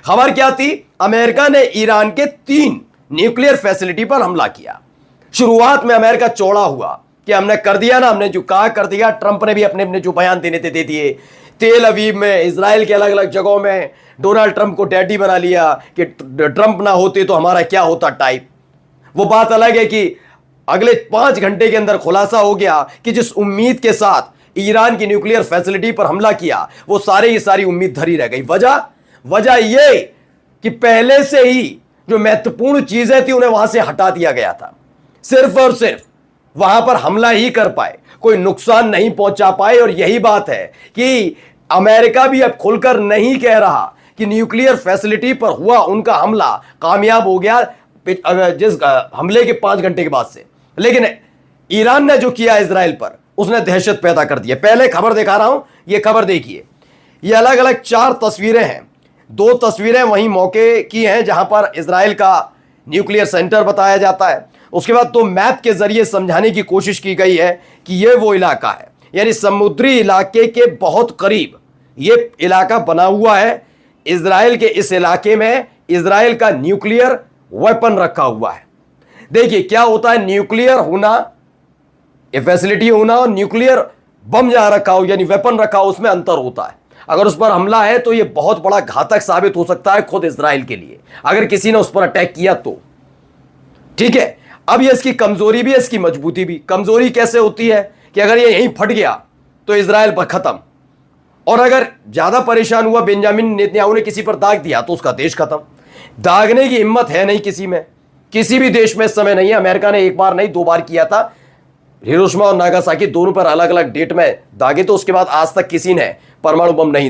खबर क्या थी? अमेरिका ने ईरान के 3 न्यूक्लियर फैसिलिटी पर हमला किया। शुरुआत में अमेरिका चौड़ा हुआ कि हमने कर दिया ना, हमने जो कहा कर दिया। ट्रंप ने भी अपने अपने जो बयान देने थे दे दिए। तेल अवीव में, इजराइल के अलग अलग जगहों में डोनाल्ड ट्रंप को डैडी बना लिया कि ट्रंप ना होते तो हमारा क्या होता टाइप। वो बात अलग है कि अगले 5 घंटे के अंदर खुलासा हो गया कि जिस उम्मीद के साथ ईरान की न्यूक्लियर फैसिलिटी पर हमला किया, वो सारी की सारी उम्मीद धरी रह गई। वजह यह कि पहले से ही जो महत्वपूर्ण चीजें थी उन्हें वहां से हटा दिया गया था। सिर्फ और सिर्फ वहां पर हमला ही कर पाए, कोई नुकसान नहीं पहुंचा पाए। और यही बात है कि अमेरिका भी अब खुलकर नहीं कह रहा कि न्यूक्लियर फैसिलिटी पर हुआ उनका हमला कामयाब हो गया जिस हमले के 5 घंटे के बाद से। लेकिन ईरान ने जो किया इजराइल पर, उसने दहशत पैदा कर दी है। पहले खबर दिखा रहा हूं, यह खबर देखिए। ये अलग अलग 4 तस्वीरें हैं। 2 तस्वीरें वहीं मौके की हैं जहां पर इजराइल का न्यूक्लियर सेंटर बताया जाता है। उसके बाद 2 मैप के जरिए समझाने की कोशिश की गई है कि यह वो इलाका है, यानी समुद्री इलाके के बहुत करीब यह इलाका बना हुआ है। इजराइल के इस इलाके में इजराइल का न्यूक्लियर वेपन रखा हुआ है। देखिए क्या होता है, न्यूक्लियर होना, ये फैसिलिटी होना और न्यूक्लियर बम जहां रखा हो यानी वेपन रखा हो, उसमें अंतर होता है। अगर उस पर हमला है तो यह बहुत बड़ा घातक साबित हो सकता है खुद इजराइल के लिए, अगर किसी ने उस पर अटैक किया तो। ठीक है, अब ये इसकी कमजोरी भी है, इसकी मजबूती भी। कमजोरी कैसे होती है कि अगर ये यहीं फट गया तो इजराइल पर खत्म, और अगर ज्यादा परेशान हुआ बेंजामिन नेतन्याहू ने किसी पर दाग दिया तो उसका देश खत्म। दागने की हिम्मत है नहीं किसी में, किसी भी देश में इस समय नहीं है। अमेरिका ने 1 बार नहीं 2 बार किया था, हिरोशिमा और नागासाकी दोनों पर अलग अलग डेट में दागे, तो उसके बाद आज तक किसी ने परमाणु बम नहीं